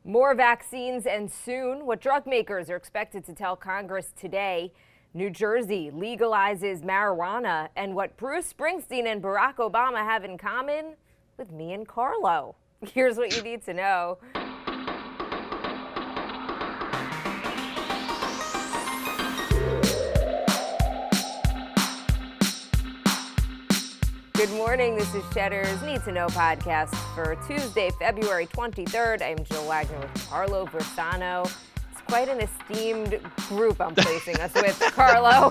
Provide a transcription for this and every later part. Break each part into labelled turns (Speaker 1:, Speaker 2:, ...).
Speaker 1: More vaccines and soon. What drug makers are expected to tell Congress today. New Jersey legalizes marijuana, and what Bruce Springsteen and Barack Obama have in common with me and Carlo. Here's what you need to know. Good morning. This is Cheddar's Need2Know podcast for Tuesday, February 23rd. I'm Jill Wagner with Carlo Versano. It's quite an esteemed group I'm placing us with, Carlo.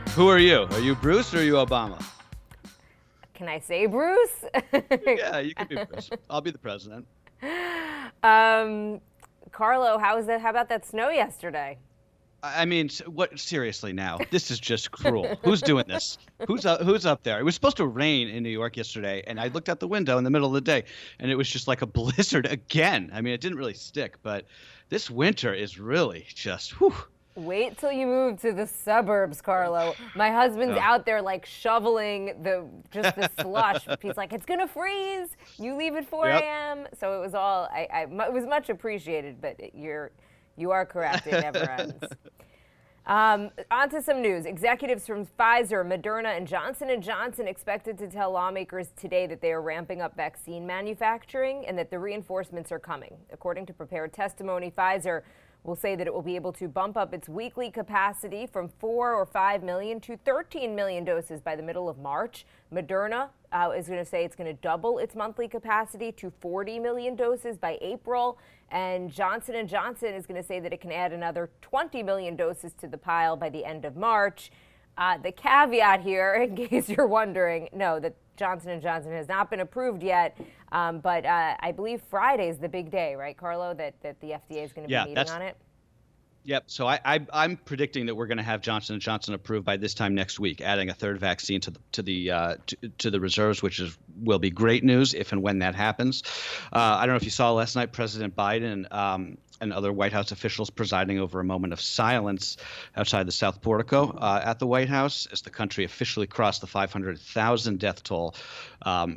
Speaker 2: Who are you? Are you Bruce or are you Obama?
Speaker 1: Can I say Bruce?
Speaker 2: Yeah, you can be Bruce. I'll be the president.
Speaker 1: Carlo, how about that snow yesterday?
Speaker 2: I mean, what? Seriously, now this is just cruel. Who's doing this? Who's up there? It was supposed to rain in New York yesterday, and I looked out the window in the middle of the day, and it was just like a blizzard again. I mean, it didn't really stick, but this winter is really just. Whew.
Speaker 1: Wait till you move to the suburbs, Carlo. My husband's out there like shoveling the slush. He's like, it's gonna freeze. You leave at 4 a.m. So it was all. It was much appreciated, but you are correct. It never ends. On to some news. Executives from Pfizer, Moderna, and Johnson & Johnson expected to tell lawmakers today that they are ramping up vaccine manufacturing and that the reinforcements are coming. According to prepared testimony, Pfizer will say that it will be able to bump up its weekly capacity from 4 or 5 million to 13 million doses by the middle of March. Moderna is going to say it's going to double its monthly capacity to 40 million doses by April. And Johnson & Johnson is going to say that it can add another 20 million doses to the pile by the end of March. The caveat here, in case you're wondering, no, that Johnson & Johnson has not been approved yet. But I believe Friday is the big day, right, Carlo, that the FDA is going to be meeting on it?
Speaker 2: Yep. So I'm predicting that we're going to have Johnson & Johnson approved by this time next week, adding a third vaccine to the reserves, which will be great news if and when that happens. I don't know if you saw last night, President Biden and other White House officials presiding over a moment of silence outside the South Portico at the White House as the country officially crossed the 500,000 death toll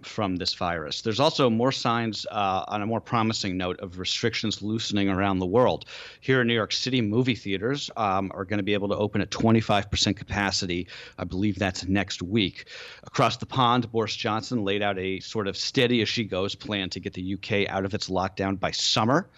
Speaker 2: from this virus. There's also more signs on a more promising note of restrictions loosening around the world. Here in New York City, movie theaters are going to be able to open at 25% capacity. I believe that's next week. Across the pond, Boris Johnson laid out a sort of steady-as-she-goes plan to get the UK out of its lockdown by summer.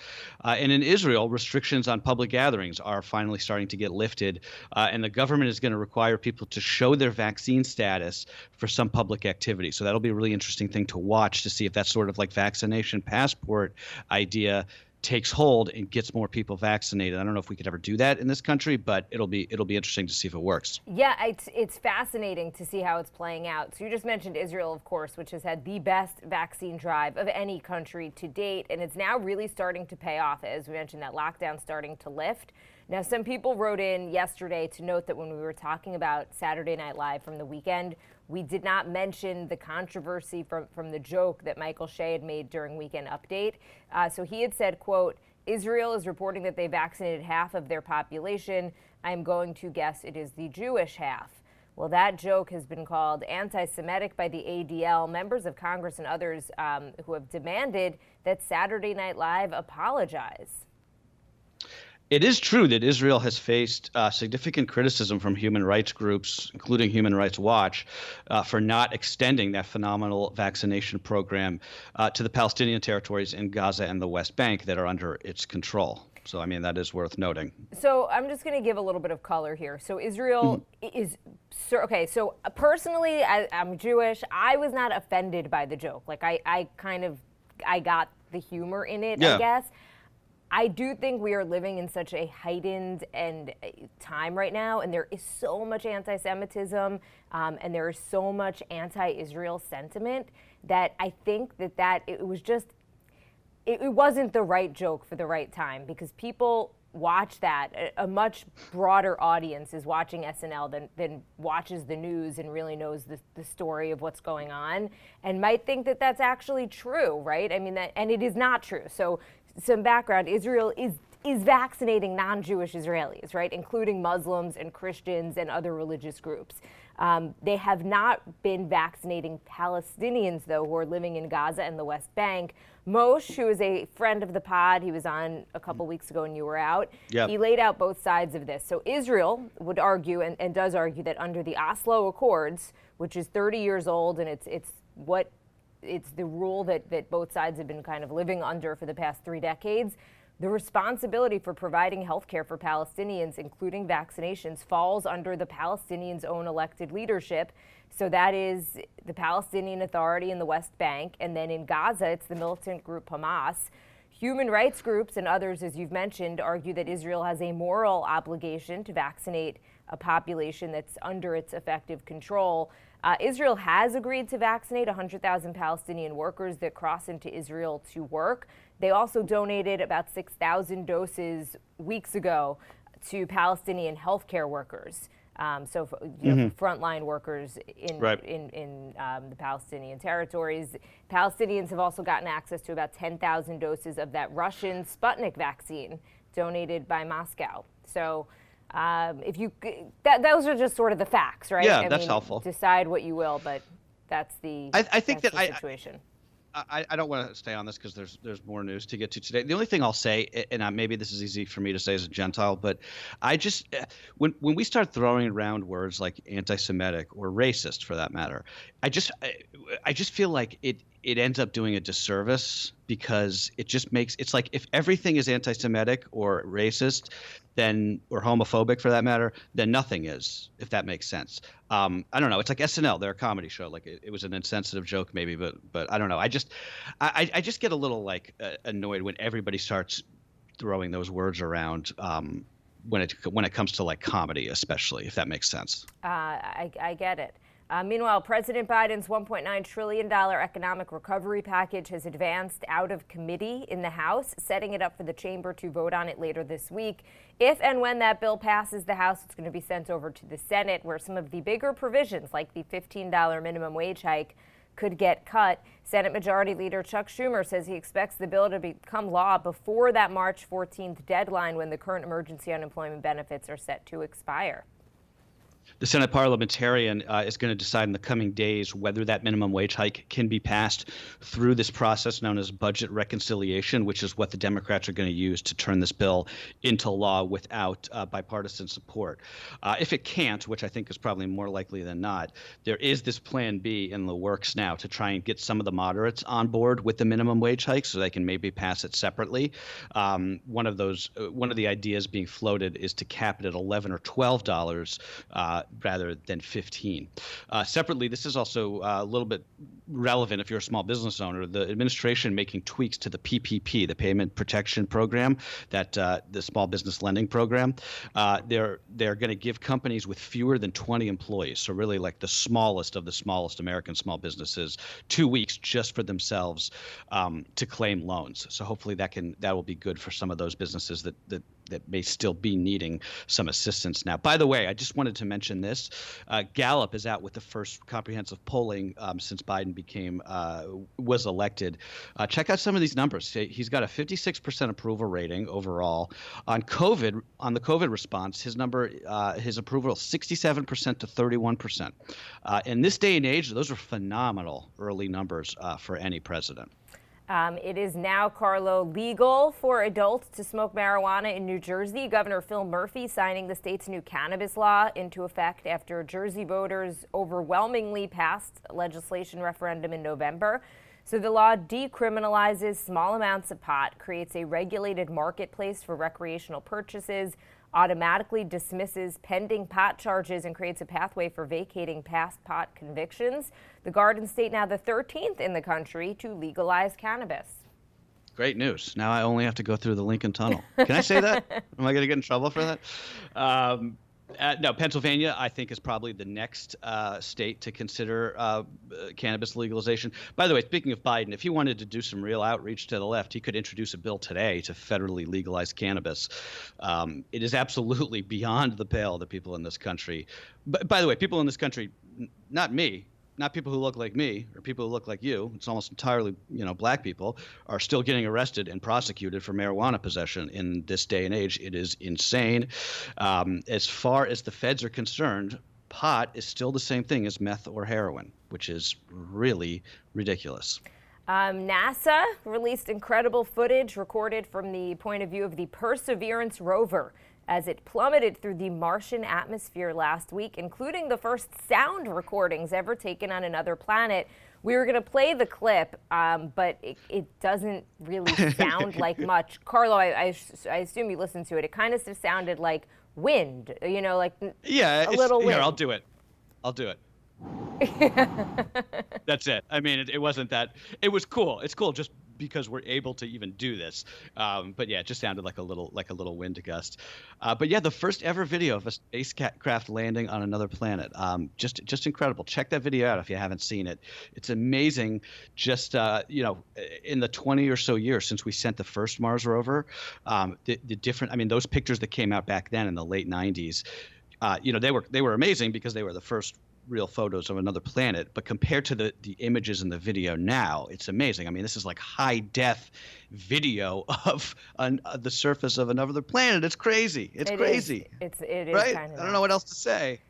Speaker 2: And in Israel, restrictions on public gatherings are finally starting to get lifted, and the government is going to require people to show their vaccine status for some public activity. So that'll be a really interesting thing to watch to see if that sort of like vaccination passport idea takes hold and gets more people vaccinated. I don't know if we could ever do that in this country, but it'll be interesting to see if it works.
Speaker 1: Yeah, it's fascinating to see how it's playing out. So you just mentioned Israel, of course, which has had the best vaccine drive of any country to date, and it's now really starting to pay off. As we mentioned, that lockdown starting to lift. Now, some people wrote in yesterday to note that when we were talking about Saturday Night Live from the weekend, we did not mention the controversy from the joke that Michael Shea had made during Weekend Update. So he had said, quote, Israel is reporting that they vaccinated half of their population. I'm going to guess it is the Jewish half. Well, that joke has been called anti-Semitic by the ADL, members of Congress and others who have demanded that Saturday Night Live apologize.
Speaker 2: It is true that Israel has faced significant criticism from human rights groups, including Human Rights Watch, for not extending that phenomenal vaccination program to the Palestinian territories in Gaza and the West Bank that are under its control. So, I mean, that is worth noting.
Speaker 1: So I'm just going to give a little bit of color here. So Israel is okay. So personally, I'm Jewish. I was not offended by the joke. Like I got the humor in it, I guess. I do think we are living in such a heightened time right now, and there is so much anti-Semitism and there is so much anti-Israel sentiment that I think that it wasn't the right joke for the right time, because people watch that. A much broader audience is watching SNL than watches the news and really knows the story of what's going on, and might think that that's actually true, right? I mean, and it is not true. So some background: Israel is vaccinating non-Jewish Israelis, right, including Muslims and Christians and other religious groups. They have not been vaccinating Palestinians, though, who are living in Gaza and the West Bank. Moshe, who is a friend of the pod, he was on a couple weeks ago and you were out.
Speaker 2: Yep.
Speaker 1: He laid out both sides of this. So Israel would argue and does argue that under the Oslo Accords, which is 30 years old, and it's the rule that both sides have been kind of living under for the past 3 decades, the responsibility for providing health care for Palestinians, including vaccinations, falls under the Palestinians' own elected leadership. So that is the Palestinian Authority in the West Bank. And then in Gaza, it's the militant group Hamas. Human rights groups and others, as you've mentioned, argue that Israel has a moral obligation to vaccinate a population that's under its effective control. Israel has agreed to vaccinate 100,000 Palestinian workers that cross into Israel to work. They also donated about 6,000 doses weeks ago to Palestinian healthcare workers. Frontline workers in the Palestinian territories. Palestinians have also gotten access to about 10,000 doses of that Russian Sputnik vaccine donated by Moscow. So those are just sort of the facts, right?
Speaker 2: Yeah, that's helpful.
Speaker 1: Decide what you will, but that's the situation.
Speaker 2: I don't want to stay on this because there's more news to get to today. The only thing I'll say, and maybe this is easy for me to say as a Gentile, but I just when we start throwing around words like anti-Semitic or racist, for that matter, I just feel like it ends up doing a disservice, because it's like if everything is anti-Semitic or racist, then, or homophobic for that matter, then nothing is, if that makes sense. I don't know. It's like SNL, they're a comedy show. Like it was an insensitive joke maybe, but I don't know. I just get a little like annoyed when everybody starts throwing those words around when it comes to like comedy, especially, if that makes sense.
Speaker 1: I get it. Meanwhile, President Biden's $1.9 trillion economic recovery package has advanced out of committee in the House, setting it up for the chamber to vote on it later this week. If and when that bill passes the House, it's going to be sent over to the Senate, where some of the bigger provisions, like the $15 minimum wage hike, could get cut. Senate Majority Leader Chuck Schumer says he expects the bill to become law before that March 14th deadline, when the current emergency unemployment benefits are set to expire.
Speaker 2: The Senate parliamentarian is going to decide in the coming days whether that minimum wage hike can be passed through this process known as budget reconciliation, which is what the Democrats are going to use to turn this bill into law without bipartisan support. If it can't, which I think is probably more likely than not, there is this plan B in the works now to try and get some of the moderates on board with the minimum wage hike so they can maybe pass it separately. One of the ideas being floated is to cap it at $11 or $12 rather than 15. Separately, this is also a little bit relevant if you're a small business owner. The administration making tweaks to the PPP, the Payment Protection Program, that the small business lending program. They're going to give companies with fewer than 20 employees, so really like the smallest of the smallest American small businesses, 2 weeks just for themselves to claim loans. So hopefully that will be good for some of those businesses that may still be needing some assistance now. By the way, I just wanted to mention this. Gallup is out with the first comprehensive polling since Biden was elected. Check out some of these numbers. He's got a 56% approval rating overall. On the COVID response, his approval is 67% to 31%. In this day and age, those are phenomenal early numbers for any president.
Speaker 1: It is now, Carlo, legal for adults to smoke marijuana in New Jersey. Governor Phil Murphy signing the state's new cannabis law into effect after Jersey voters overwhelmingly passed a legislation referendum in November. So the law decriminalizes small amounts of pot, creates a regulated marketplace for recreational purchases, automatically dismisses pending pot charges, and creates a pathway for vacating past pot convictions. The Garden State now the 13th in the country to legalize cannabis.
Speaker 2: Great news. Now I only have to go through the Lincoln Tunnel. Can I say that? Am I going to get in trouble for that? No, Pennsylvania, I think, is probably the next state to consider cannabis legalization. By the way, speaking of Biden, if he wanted to do some real outreach to the left, he could introduce a bill today to federally legalize cannabis. It is absolutely beyond the pale that people in this country, by the way, people in this country, not me, not people who look like me or people who look like you, it's almost entirely, black people, are still getting arrested and prosecuted for marijuana possession in this day and age. It is insane. As far as the feds are concerned, pot is still the same thing as meth or heroin, which is really ridiculous.
Speaker 1: NASA released incredible footage recorded from the point of view of the Perseverance rover as it plummeted through the Martian atmosphere last week, including the first sound recordings ever taken on another planet. We were going to play the clip, but it doesn't really sound like much. Carlo, I assume you listened to it. It kind of sounded like wind, like
Speaker 2: a little wind. Here, I'll do it. That's it. I mean, it wasn't that. It was cool. It's cool just because we're able to even do this. But yeah, it just sounded like a little wind gust. But yeah, the first ever video of a spacecraft landing on another planet. Just incredible. Check that video out if you haven't seen it. It's amazing. Just in the 20 or so years since we sent the first Mars rover, the different. I mean, those pictures that came out back then in the late 90s, they were amazing because they were the first real photos of another planet, but compared to the images in the video now, it's amazing. I mean, this is like high def video of the surface of another planet. It's crazy. It's crazy.
Speaker 1: It is
Speaker 2: right?
Speaker 1: Kind of
Speaker 2: I don't know what else to say.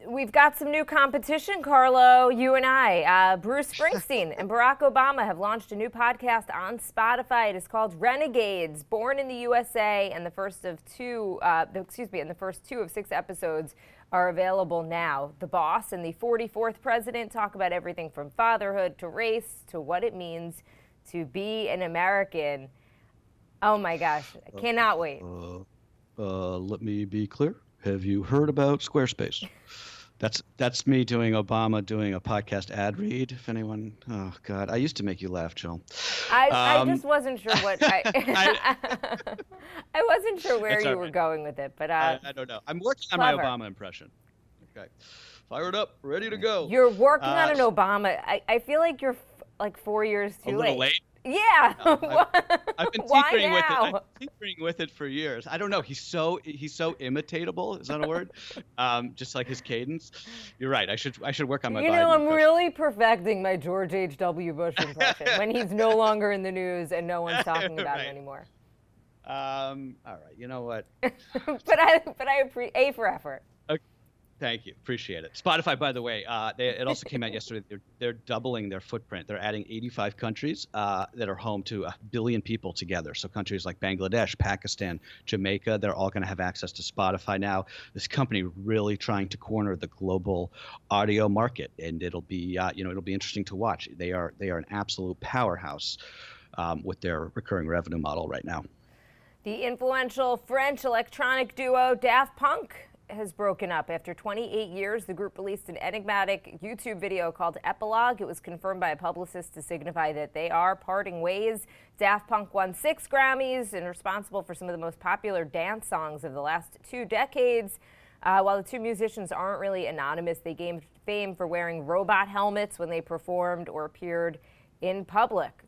Speaker 1: We've got some new competition, Carlo, you and I. Bruce Springsteen and Barack Obama have launched a new podcast on Spotify. It is called Renegades, born in the USA, and the first of two of 6 episodes are available now. The boss and the 44th president talk about everything from fatherhood to race to what it means to be an American. Oh my gosh, I cannot wait.
Speaker 2: Let me be clear. Have you heard about Squarespace? That's me doing Obama doing a podcast ad read. If anyone, oh God, I used to make you laugh, Jill.
Speaker 1: I just wasn't sure what I wasn't sure where you were going with it, but
Speaker 2: I don't know. I'm working on my Obama impression. Okay, fired up, ready to go.
Speaker 1: You're working on an Obama. I feel like you're like 4 years too
Speaker 2: late. A little late.
Speaker 1: Yeah.
Speaker 2: No, I've been tinkering with it. I've been tinkering with it for years. I don't know. He's so imitatable. Is that a word? Just like his cadence. You're right. I should work on my.
Speaker 1: I'm really perfecting my George H.W. Bush impression when he's no longer in the news and no one's talking about him anymore.
Speaker 2: All right. You know what?
Speaker 1: but I appreciate A for effort.
Speaker 2: Thank you. Appreciate it. Spotify, by the way, it also came out yesterday. They're doubling their footprint. They're adding 85 countries that are home to 1 billion people together. So countries like Bangladesh, Pakistan, Jamaica, they're all going to have access to Spotify now. This company really trying to corner the global audio market, and it'll be interesting to watch. They are an absolute powerhouse with their recurring revenue model right now.
Speaker 1: The influential French electronic duo Daft Punk has broken up. After 28 years, the group released an enigmatic YouTube video called Epilogue. It was confirmed by a publicist to signify that they are parting ways. Daft Punk won 6 Grammys and responsible for some of the most popular dance songs of the last 2 decades. While the 2 musicians aren't really anonymous, they gained fame for wearing robot helmets when they performed or appeared in public.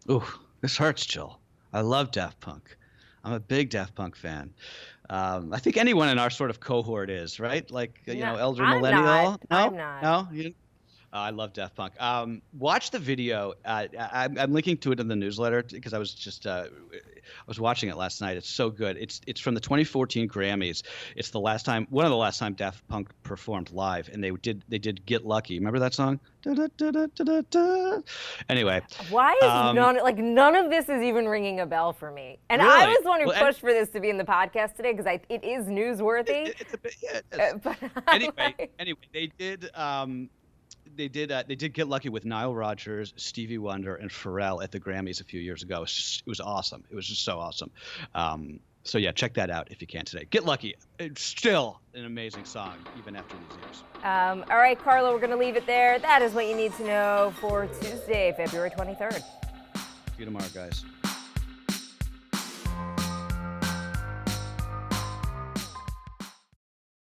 Speaker 2: Ooh, this hurts, Jill. I love Daft Punk. I'm a big Daft Punk fan. I think anyone in our sort of cohort is, right? Like, elder millennial.
Speaker 1: I'm not.
Speaker 2: No? I love Daft Punk. Watch the video. I'm linking to it in the newsletter because I was watching it last night. It's so good. It's from the 2014 Grammys. It's one of the last time Daft Punk performed live, and they did Get Lucky. Remember that song? Anyway.
Speaker 1: Why is none of this is even ringing a bell for me? And
Speaker 2: really?
Speaker 1: I was the one who pushed for this to be in the podcast today because it is newsworthy.
Speaker 2: It's a bit, yeah. Anyway, they did Get Lucky with Nile Rodgers, Stevie Wonder, and Pharrell at the Grammys a few years ago. It was awesome. It was just so awesome. So yeah, check that out if you can today. Get Lucky. It's still an amazing song, even after these years.
Speaker 1: All right, Carlo, we're going to leave it there. That is what you need to know for Tuesday, February 23rd.
Speaker 2: See you tomorrow, guys.